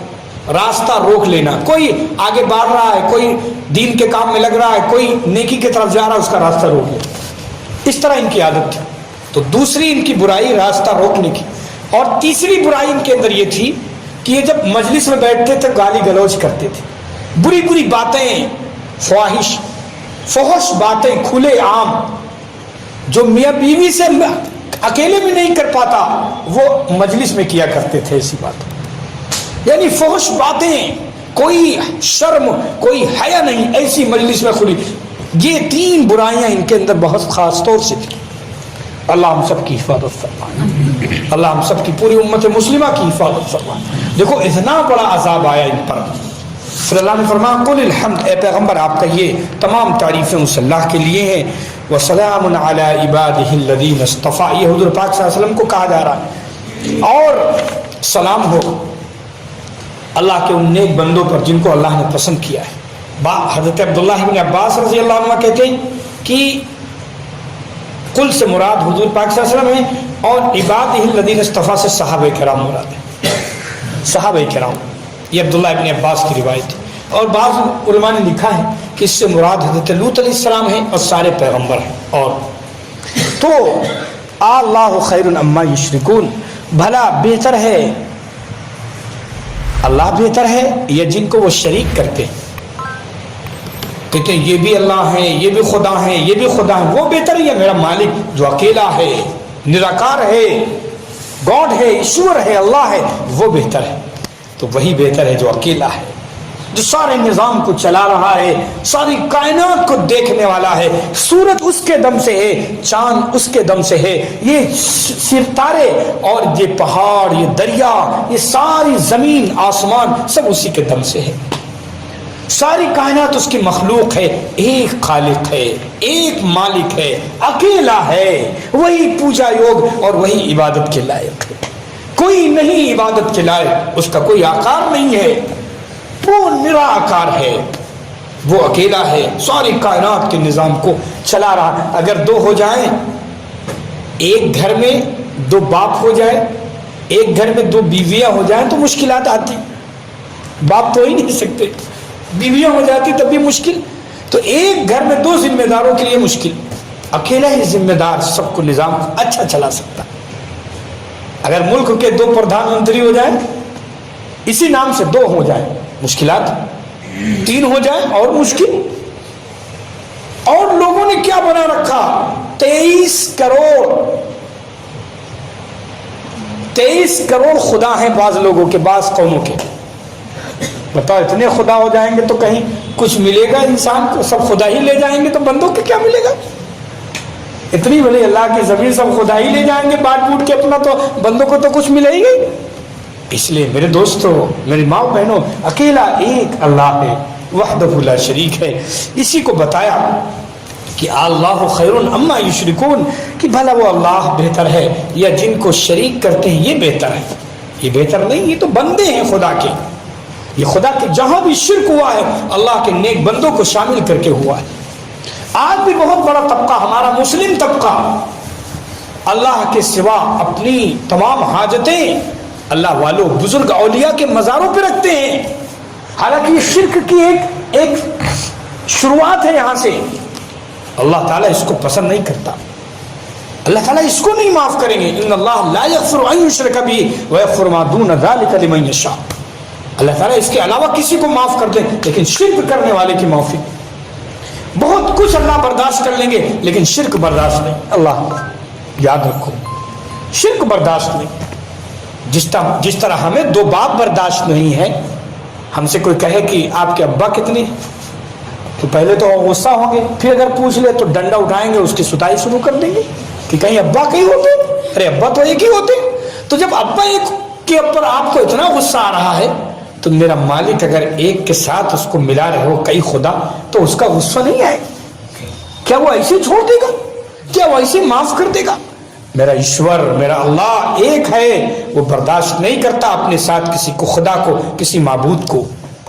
راستہ روک لینا. کوئی آگے بڑھ رہا ہے، کوئی دین کے کام میں لگ رہا ہے، کوئی نیکی کی طرف جا رہا ہے، اس کا راستہ روک لینا. اس طرح ان کی عادت تھی. تو دوسری ان کی برائی راستہ روکنے کی. اور تیسری برائی ان کے اندر یہ تھی کہ یہ جب مجلس میں بیٹھتے تھے گالی گلوچ کرتے تھے، بری باتیں، فحش باتیں کھلے عام، جو میاں بیوی سے اکیلے بھی نہیں کر پاتا وہ مجلس میں کیا کرتے تھے. ایسی بات یعنی فحش باتیں، کوئی شرم کوئی حیا نہیں، ایسی مجلس میں کھلی. یہ تین برائیاں ان کے اندر بہت خاص طور سے تھی. اللہ ہم سب کی حفاظت فرمائے، اللہ ہم سب کی پوری امت مسلمہ کی حفاظت فرمائے. دیکھو اتنا بڑا عذاب آیا ان پر. پھر اللہ نے فرمایا قل الحمد، اے پیغمبر آپ کہیے تمام تعریفیں اس اللہ کے لیے ہیں. وسلام علی عبادہ الذین اصطفیٰ، یہ حضور پاک صلی اللہ علیہ وسلم کو کہا جا رہا ہے. اور سلام ہو اللہ کے ان نیک بندوں پر جن کو اللہ نے پسند کیا ہے. حضرت عبداللہ بن عباس رضی اللہ عنہ کہتے ہیں کہ کل سے مراد حضور پاک صلی اللہ علیہ وسلم ہے، اور عبادہ الذین اصطفیٰ سے صحابہ کرام مراد ہے. صحابہ کرام، یہ عبداللہ ابن عباس کی روایت ہے. اور بعض علماء نے لکھا ہے کہ اس سے مراد حضرت لوط علیہ السلام ہے اور سارے پیغمبر ہیں. اور تو اللہ خیر اما یشرکون، بھلا بہتر ہے، اللہ بہتر ہے یا جن کو وہ شریک کرتے ہیں. کہتے ہیں یہ بھی اللہ ہے، یہ بھی خدا ہے، یہ بھی خدا ہے، وہ بہتر ہے یا میرا مالک جو اکیلا ہے، نراکار ہے، گاڈ ہے، ایشور ہے، اللہ ہے، وہ بہتر ہے. تو وہی بہتر ہے جو اکیلا ہے، جو سارے نظام کو چلا رہا ہے، ساری کائنات کو دیکھنے والا ہے. سورج اس کے دم سے ہے، چاند اس کے دم سے ہے، یہ ستارے اور یہ پہاڑ، یہ دریا، یہ ساری زمین آسمان سب اسی کے دم سے ہے. ساری کائنات اس کی مخلوق ہے، ایک خالق ہے، ایک مالک ہے، اکیلا ہے، وہی پوجا یوگ اور وہی عبادت کے لائق ہے، کوئی نہیں عبادت کے لائق، اس کا کوئی آکار نہیں ہے، وہ نراکار ہے، وہ اکیلا ہے، ساری کائنات کے نظام کو چلا رہا۔ اگر دو ہو جائیں، ایک گھر میں دو باپ ہو جائے، ایک گھر میں دو بیویاں ہو جائیں تو مشکلات آتی، باپ تو ہی نہیں سکتے، بیویاں ہو جاتی تب بھی مشکل، تو ایک گھر میں دو ذمہ داروں کے لیے مشکل، اکیلا ہی ذمہ دار سب کو نظام اچھا چلا سکتا۔ اگر ملک کے دو پردھان منتری ہو جائیں، اسی نام سے دو ہو جائیں مشکلات، تین ہو جائیں اور مشکل۔ اور لوگوں نے کیا بنا رکھا، 23 کروڑ خدا ہیں بعض لوگوں کے، بعض قوموں کے۔ بتاؤ اتنے خدا ہو جائیں گے تو کہیں کچھ ملے گا انسان کو؟ سب خدا ہی لے جائیں گے تو بندوں کو کیا ملے گا؟ اتنی بڑی اللہ کی زمین سب خدا ہی لے جائیں گے بانٹ بوٹ کے اپنا، تو بندوں کو تو کچھ ملے ہی نہیں۔ اس لیے میرے دوستو، میری ماں بہنوں، اکیلا ایک اللہ ہے، وحدہ لا شریک ہے۔ اسی کو بتایا کہ اللہ خیر اما یشرکون، کہ بھلا وہ اللہ بہتر ہے یا جن کو شریک کرتے ہیں یہ بہتر ہے؟ یہ بہتر نہیں، یہ تو بندے ہیں خدا کے، یہ خدا کے جہاں بھی شرک ہوا ہے اللہ کے نیک بندوں کو شامل کر کے ہوا ہے۔ آج بھی بہت بڑا طبقہ ہمارا مسلم طبقہ اللہ کے سوا اپنی تمام حاجتیں اللہ والوں بزرگ اولیاء کے مزاروں پہ رکھتے ہیں، حالانکہ یہ شرک کی ایک شروعات ہے یہاں سے۔ اللہ تعالیٰ اس کو پسند نہیں کرتا، اللہ تعالیٰ اس کو نہیں معاف کریں گے۔ ان اللہ لا یغفر ان یشرک بہ ویغفر ما دون ذلک لمن یشاء، اللہ تعالیٰ اس کے علاوہ کسی کو معاف کر دیں لیکن شرک کرنے والے کی معافی، بہت کچھ اللہ برداشت کر لیں گے لیکن شرک برداشت نہیں۔ اللہ یاد رکھو، شرک برداشت نہیں۔ جس طرح ہمیں دو باپ برداشت نہیں ہے، ہم سے کوئی کہے کہ آپ کے ابا کتنے، تو پہلے تو غصہ ہوں گے، پھر اگر پوچھ لے تو ڈنڈا اٹھائیں گے، اس کی ستائی شروع کر دیں گے کہ کہیں ابا کہیں ہوتے، ارے ابا تو ایک ہی ہوتے۔ تو جب ابا ایک کے اوپر آپ کو اتنا غصہ آ رہا ہے تو میرا مالک اگر ایک کے ساتھ اس کو ملا رہے ہو کئی خدا، تو اس کا غصہ نہیں آئے؟ کیا وہ ایسے چھوڑ دے گا؟ کیا وہ ایسے معاف کر دے گا؟ میرا ایشور، میرا اللہ ایک ہے، وہ برداشت نہیں کرتا اپنے ساتھ کسی کو، خدا کو، کسی معبود کو۔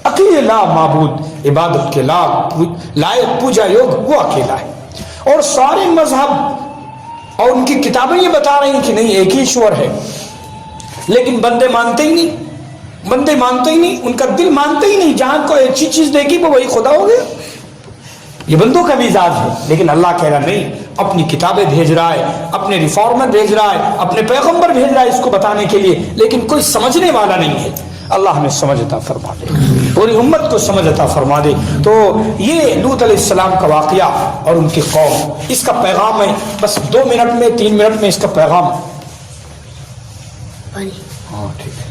اکیلا معبود، عبادت کے لائق پوجا یوگ وہ اکیلا ہے۔ اور سارے مذہب اور ان کی کتابیں یہ بتا رہی ہیں کہ نہیں، ایک ہی ایشور ہے، لیکن بندے مانتے ہی نہیں، بندے مانتے ہی نہیں، ان کا دل مانتے ہی نہیں، جہاں کوئی اچھی چیز دیکھی وہ وہی خدا ہو گیا۔ یہ بندوں کا مزاج ہے، لیکن اللہ کہہ رہا نہیں، اپنی کتابیں بھیج رہا ہے، اپنے ریفارمر بھیج رہا ہے، اپنے پیغمبر بھیج رہا ہے اس کو بتانے کے لیے، لیکن کوئی سمجھنے والا نہیں ہے۔ اللہ ہمیں سمجھ عطا فرما دے، پوری امت کو سمجھ عطا فرما دے۔ تو یہ لوط علیہ السلام کا واقعہ اور ان کی قوم، اس کا پیغام ہے، بس 2 منٹ میں 3 منٹ میں اس کا پیغام، ہاں ٹھیک ہے،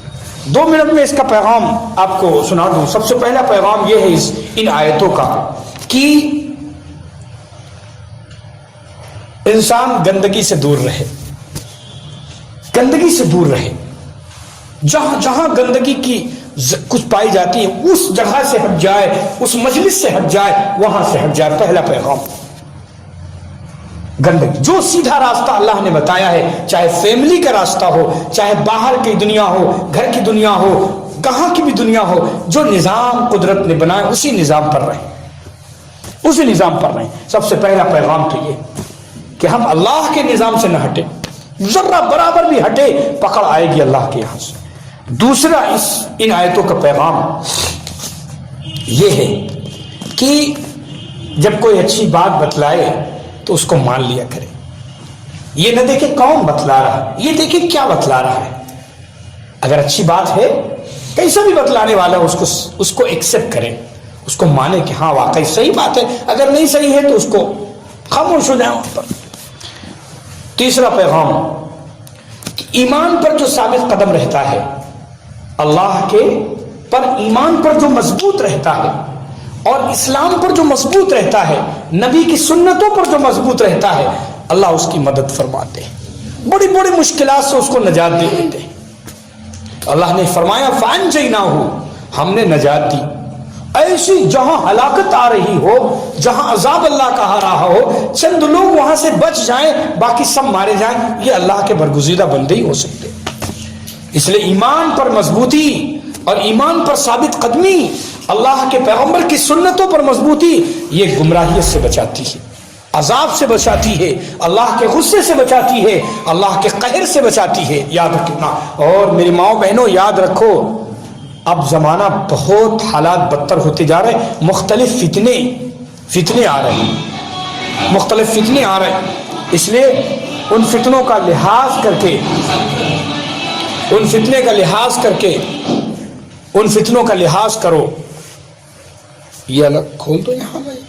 2 منٹ میں اس کا پیغام آپ کو سنا دوں۔ سب سے پہلا پیغام یہ ہے ان آیتوں کا کہ انسان گندگی سے دور رہے، گندگی سے دور رہے، جہاں جہاں گندگی کی کچھ پائی جاتی ہے اس جگہ سے ہٹ جائے، اس مجلس سے ہٹ جائے، وہاں سے ہٹ جائے۔ پہلا پیغام گندگی، جو سیدھا راستہ اللہ نے بتایا ہے، چاہے فیملی کا راستہ ہو، چاہے باہر کی دنیا ہو، گھر کی دنیا ہو، کہاں کی بھی دنیا ہو، جو نظام قدرت نے بنایا اسی نظام پر رہیں، اسی نظام پر رہیں۔ سب سے پہلا پیغام تو یہ کہ ہم اللہ کے نظام سے نہ ہٹے، ذرہ برابر بھی ہٹے پکڑ آئے گی اللہ کے یہاں سے۔ دوسرا ان آیتوں کا پیغام یہ ہے کہ جب کوئی اچھی بات بتلائے تو اس کو مان لیا کرے، یہ نہ دیکھے کون بتلا رہا ہے، یہ دیکھے کیا بتلا رہا ہے۔ اگر اچھی بات ہے، کیسا بھی بتلانے والا اس کو ایکسپٹ کرے، اس کو مانے کہ ہاں واقعی صحیح بات ہے، اگر نہیں صحیح ہے تو اس کو خاموش ہو جائیں اس پر۔ تیسرا پیغام، ایمان پر جو ثابت قدم رہتا ہے، اللہ کے پر ایمان پر جو مضبوط رہتا ہے اور اسلام پر جو مضبوط رہتا ہے، نبی کی سنتوں پر جو مضبوط رہتا ہے، اللہ اس کی مدد فرماتے ہیں، بڑی بڑی مشکلات سے اس کو نجات دے دیتے ہیں۔ اللہ نے فرمایا فَأَنْجَيْنَاهُ، ہم نے نجات دی، ایسی جہاں ہلاکت آ رہی ہو، جہاں عذاب اللہ کا آ رہا ہو، چند لوگ وہاں سے بچ جائیں، باقی سب مارے جائیں، یہ اللہ کے برگزیدہ بندے ہی ہو سکتے۔ اس لیے ایمان پر مضبوطی اور ایمان پر ثابت قدمی، اللہ کے پیغمبر کی سنتوں پر مضبوطی، یہ گمراہیت سے بچاتی ہے، عذاب سے بچاتی ہے، اللہ کے غصے سے بچاتی ہے، اللہ کے قہر سے بچاتی ہے، یاد رکھنا۔ اور میری ماؤں بہنوں یاد رکھو، اب زمانہ بہت حالات بدتر ہوتے جا رہے ہیں، مختلف فتنے آ رہے ہیں، مختلف فتنے آ رہے ہیں، اس لیے ان فتنوں کا لحاظ کر کے، ان فتنے کا لحاظ کر کے، ان فتنوں کا لحاظ کرو۔ یہ الگ کھول دو یہاں بھائی۔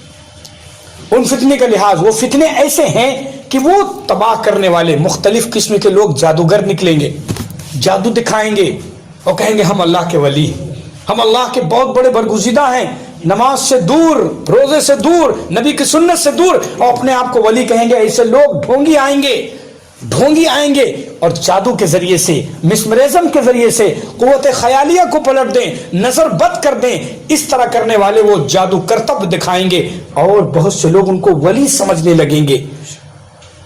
ان فتنے کا لحاظ، وہ فتنے ایسے ہیں کہ وہ تباہ کرنے والے مختلف قسم کے لوگ جادوگر نکلیں گے، جادو دکھائیں گے اور کہیں گے ہم اللہ کے ولی، ہم اللہ کے بہت بڑے برگزیدہ ہیں، نماز سے دور، روزے سے دور، نبی کی سنت سے دور، اور اپنے آپ کو ولی کہیں گے۔ ایسے لوگ ڈھونگی آئیں گے اور جادو کے ذریعے سے، مسمرزم کے ذریعے سے قوت خیالیہ کو پلٹ دیں، نظر بد کر دیں۔ اس طرح کرنے والے وہ جادو کرتب دکھائیں گے اور بہت سے لوگ ان کو ولی سمجھنے لگیں گے۔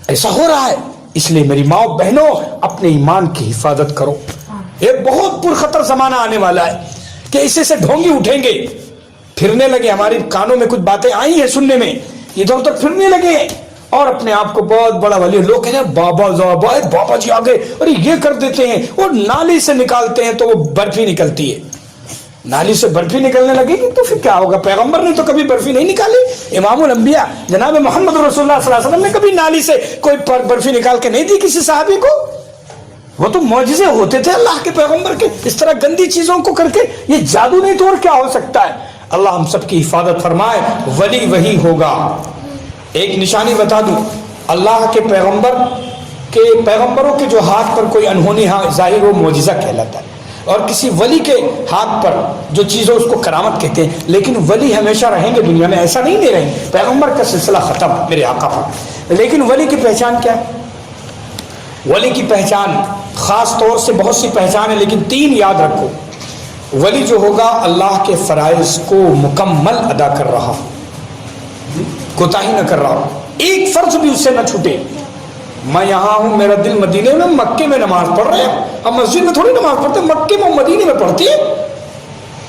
ایسا ہو رہا ہے، اس لیے میری ماں بہنوں اپنے ایمان کی حفاظت کرو۔ ایک بہت پرخطر زمانہ آنے والا ہے کہ اسے سے ڈھونگی اٹھیں گے، پھرنے لگے، ہماری کانوں میں کچھ باتیں آئی ہیں سننے میں، ادھر ادھر پھرنے لگے اور اپنے آپ کو بہت بڑا ولی، لوگ کہتے ہیں بابا جی آگے، اور یہ کر دیتے ہیں، اور نالی سے نکالتے ہیں تو وہ برفی نکلتی ہے، نالی سے برفی نکلنے لگے گی تو پھر کیا ہوگا؟ پیغمبر نے تو کبھی برفی نہیں نکالی، امام الانبیاء جناب محمد رسول اللہ صلی اللہ علیہ وسلم نے کبھی نالی سے کوئی برفی نکال کے نہیں دی کسی صحابی کو؟ وہ تو معجزے ہوتے تھے اللہ کے پیغمبر کے، اس طرح گندی چیزوں کو کر کے یہ جادو نہیں تو اور کیا ہو سکتا ہے؟ اللہ ہم سب کی حفاظت فرمائے۔ ولی وہی ہوگا۔ ایک نشانی بتا دوں، اللہ کے پیغمبروں کے جو ہاتھ پر کوئی انہونی ظاہر ہو، معجزہ کہلاتا ہے، اور کسی ولی کے ہاتھ پر جو چیز ہو اس کو کرامت کہتے ہیں۔ لیکن ولی ہمیشہ رہیں گے دنیا میں، ایسا نہیں رہیں گے، پیغمبر کا سلسلہ ختم میرے آقا پر۔ لیکن ولی کی پہچان کیا ہے؟ ولی کی پہچان خاص طور سے بہت سی پہچان ہے، لیکن 3 یاد رکھو۔ ولی جو ہوگا اللہ کے فرائض کو مکمل ادا کر رہا ہو، کوتاہی نہ کر رہا ہو، ایک فرض بھی اس سے نہ چھوٹے۔ میں یہاں ہوں، میرا دل مدینے میں، مکے میں نماز پڑھ رہے ہیں، ہم مسجد میں تھوڑی نماز پڑھتے، مکے میں مدینے میں پڑھتی ہے،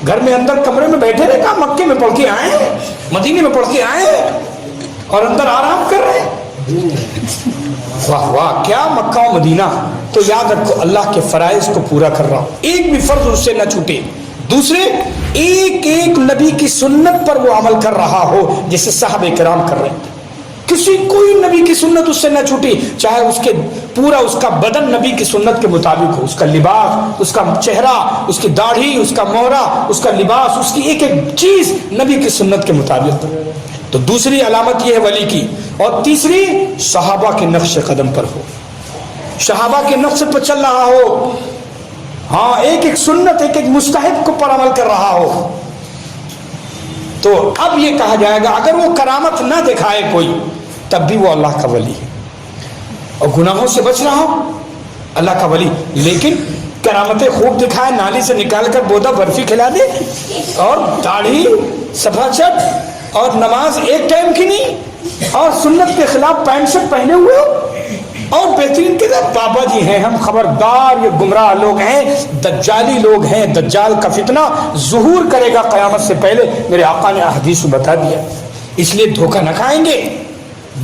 گھر میں اندر کمرے میں بیٹھے رہے، کہا مکے میں پڑھ کے آئے، مدینے میں پڑھ کے آئے اور اندر آرام کر رہے ہیں۔ واہ واہ، کیا مکہ و مدینہ! تو یاد رکھو اللہ کے فرائض کو پورا کر رہا ہوں، ایک بھی فرض اس سے نہ چھوٹے۔ دوسرے، ایک نبی کی سنت پر وہ عمل کر رہا ہو جیسے صحابہ کرام کر رہے ہیں، کوئی نبی کی سنت اس سے نہ چھوٹی، چاہے اس کے پورا اس کا بدن نبی کی سنت کے مطابق ہو، اس کا لباس، اس کا چہرہ، اس کی داڑھی، اس کا مہرہ، اس کا لباس، اس کی ایک چیز نبی کی سنت کے مطابق ہو۔ تو دوسری علامت یہ ہے ولی کی۔ اور تیسری، صحابہ کے نقش قدم پر ہو، صحابہ کے نقش پر چل رہا ہو، ہاں، ایک سنت، ایک مستحب کو پر عمل کر رہا ہو۔ تو اب یہ کہا جائے گا اگر وہ کرامت نہ دکھائے کوئی، تب بھی وہ اللہ کا ولی ہے، اور گناہوں سے بچ رہا ہو، اللہ کا ولی۔ لیکن کرامتیں خوب دکھائے، نالی سے نکال کر بودا برفی کھلا دے، اور داڑھی، صفا چٹ، اور نماز ایک ٹائم کی نہیں، اور سنت کے خلاف پینٹ شرٹ پہنے ہوئے ہو، اور بہترین کے بابا جی ہیں ہم، خبردار، یہ گمراہ لوگ ہیں، دجالی لوگ ہیں، دجال کا فتنہ ظہور کرے گا قیامت سے پہلے، میرے آقا نے حدیث میں بتا دیا۔ اس لیے دھوکہ نہ کھائیں گے،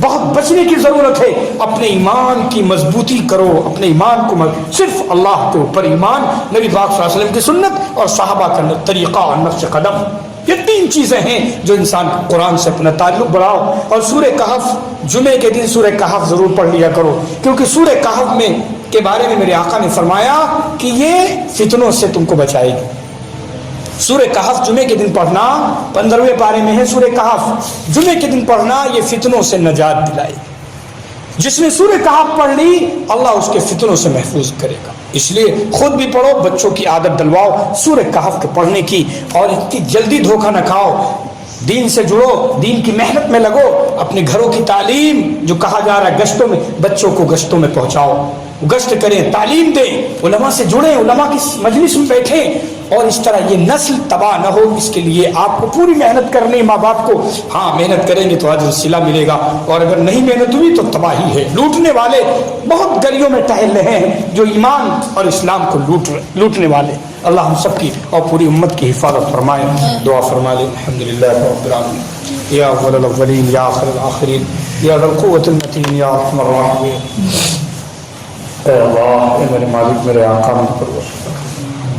بہت بچنے کی ضرورت ہے۔ اپنے ایمان کی مضبوطی کرو، اپنے ایمان کو صرف اللہ کے اوپر ایمان، نبی پاک صلی اللہ علیہ وسلم کی سنت اور صحابہ کا طریقہ اور نقش قدم، یہ 3 چیزیں ہیں جو انسان قرآن سے اپنا تعلق بڑھاؤ۔ اور سورہ کہف، جمعے کے دن سورہ کہف ضرور پڑھ لیا کرو، کیونکہ سورہ کہف میں کے بارے میں میرے آقا نے فرمایا کہ یہ فتنوں سے تم کو بچائے گی۔ سورہ کہف جمعے کے دن پڑھنا، 15ویں پارے میں ہے سورہ کہف، جمعے کے دن پڑھنا، یہ فتنوں سے نجات دلائے گی۔ جس نے سورہ کہف پڑھ لی، اللہ اس کے فتنوں سے محفوظ کرے گا۔ اس لیے خود بھی پڑھو، بچوں کی عادت دلواؤ سورہ کہف کے پڑھنے کی، اور اتنی جلدی دھوکہ نہ کھاؤ، دین سے جڑو، دین کی محنت میں لگو، اپنے گھروں کی تعلیم جو کہا جا رہا ہے گشتوں میں، بچوں کو گشتوں میں پہنچاؤ، گشت کریں، تعلیم دیں، علماء سے جڑیں، علماء کی مجلس میں بیٹھیں، اور اس طرح یہ نسل تباہ نہ ہو اس کے لیے آپ کو پوری محنت کرنی ماں باپ کو. ہاں محنت کریں گے تو اجر صلہ ملے گا، اور اگر نہیں محنت ہوئی تو تباہی ہے. لوٹنے والے بہت گلیوں میں ٹہل رہے ہیں جو ایمان اور اسلام کو لوٹنے والے. اللہ ہم سب کی اور پوری امت کی حفاظت فرمائے. دعا فرما لیں. الحمدللہ رب العالمین، یا اول الاولین یا آخر الاخرین، یا ذا القوة المتین، یا ارحم الراحمین. اے اللہ، اے میرے مالک، میرے آقا، میرے پروردگار،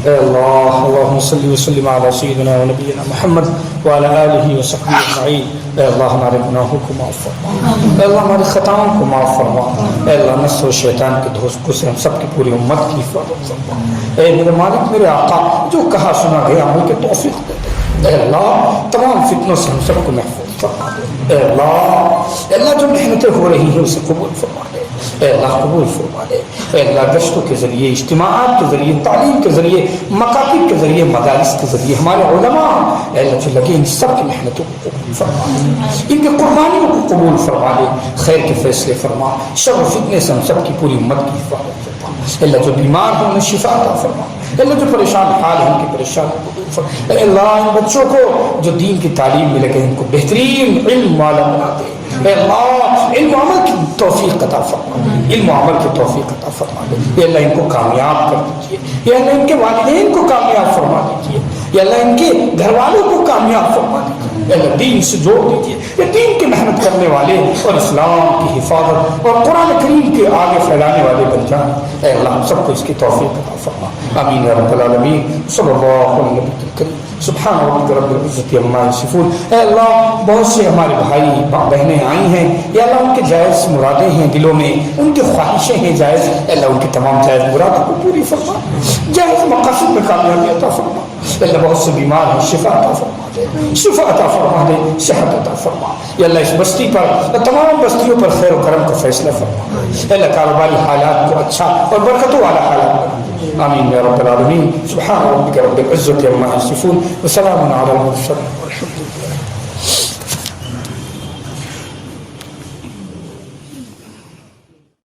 اے اللہ، اللہم صلی وسلم علی سیدنا و نبینا محمد وعلی آلہ و صحبہ اجمعین. اے اللہ ہمارے گناہوں کو معاف فرما، اے اللہ ہماری خطاؤں کو معاف فرما، اے اللہ نفس و شیطان کے دھوکوں سے ہم سب کی پوری امت کی حفاظت فرما. اے میرے مالک، میرے آقا، جو کہا سنا گیا عمل کے توفیق دے دے. اے اللہ تمام فتنوں سے ہم سب کو محفوظ فرما دے. اے اللہ جو محنتیں ہو رہی ہیں اسے قبول فرما دے. اے اللہ قبول فرما دے. اے اللہ گشتوں کے ذریعے، اجتماعات کے ذریعے، تعلیم کے ذریعے، مکاتب کے ذریعے، مدارس کے ذریعے ہمارے علماء اے اللہ جو لگے ان سب کی محنتوں کو قبول فرما دے، ان کی قربانیوں کو قبول فرما دے. خیر کے فیصلے فرما، شر و فتنے سے ہم سب کی پوری امت کی حفاظت فرما. اے اللہ جو بیمار ہیں انہیں شفا عطا فرما. اے اللہ جو پریشان حال ہیں ان کی پریشانی کو دور فرما. اے اللہ ان بچوں کو جو دین کی تعلیم میں لگے ان کو بہترین علم والا بنا دے. اے اللہ علم و عمل کی توفیق عطا فرما، علم و عمل کی توفیق عطا فرما دے. اے اللہ ان کو کامیاب کر دیجیے. اے اللہ ان کے والدین کو کامیاب فرما دیجیے. اے اللہ ان کے گھر والوں کو کامیاب فرما دیجیے. اے اللہ دین سے جوڑ دیجیے. یہ دین کی محنت کرنے والے اور اسلام کی حفاظت اور قرآن کریم کے آگے پھیلانے والے بن جائیں. اے اللہ ہم سب کو اس کی توفیق عطا فرما. آمین یا رب العالمین. صلی اللہ علیہ وسلم. سبحان ربک رب العزت عما یصفون. اے اللہ بہت سے ہمارے بھائی بہنیں آئی ہیں، یا اللہ ان کے جائز مرادیں ہیں دلوں میں، ان کی خواہشیں ہیں جائز. اے اللہ ان کی تمام جائز مرادوں کو پوری فرما، جائز مقاصد میں کامیابی عطا فرما. اے اللہ بہت سے بیمار ہیں، شفا عطا فرما دے، شفا عطا فرما دے، صحت عطا فرما. یا اللہ اس بستی پر، تمام بستیوں پر خیر و کرم کا فیصلہ فرما. اے اللہ کاروباری حالات کو اچھا اور برکتوں والا حالات بنا دے. آمین یا رب العالمین. سبحان ربک رب العزت عما یصفون وسلام علی المرسلین والحمد للہ.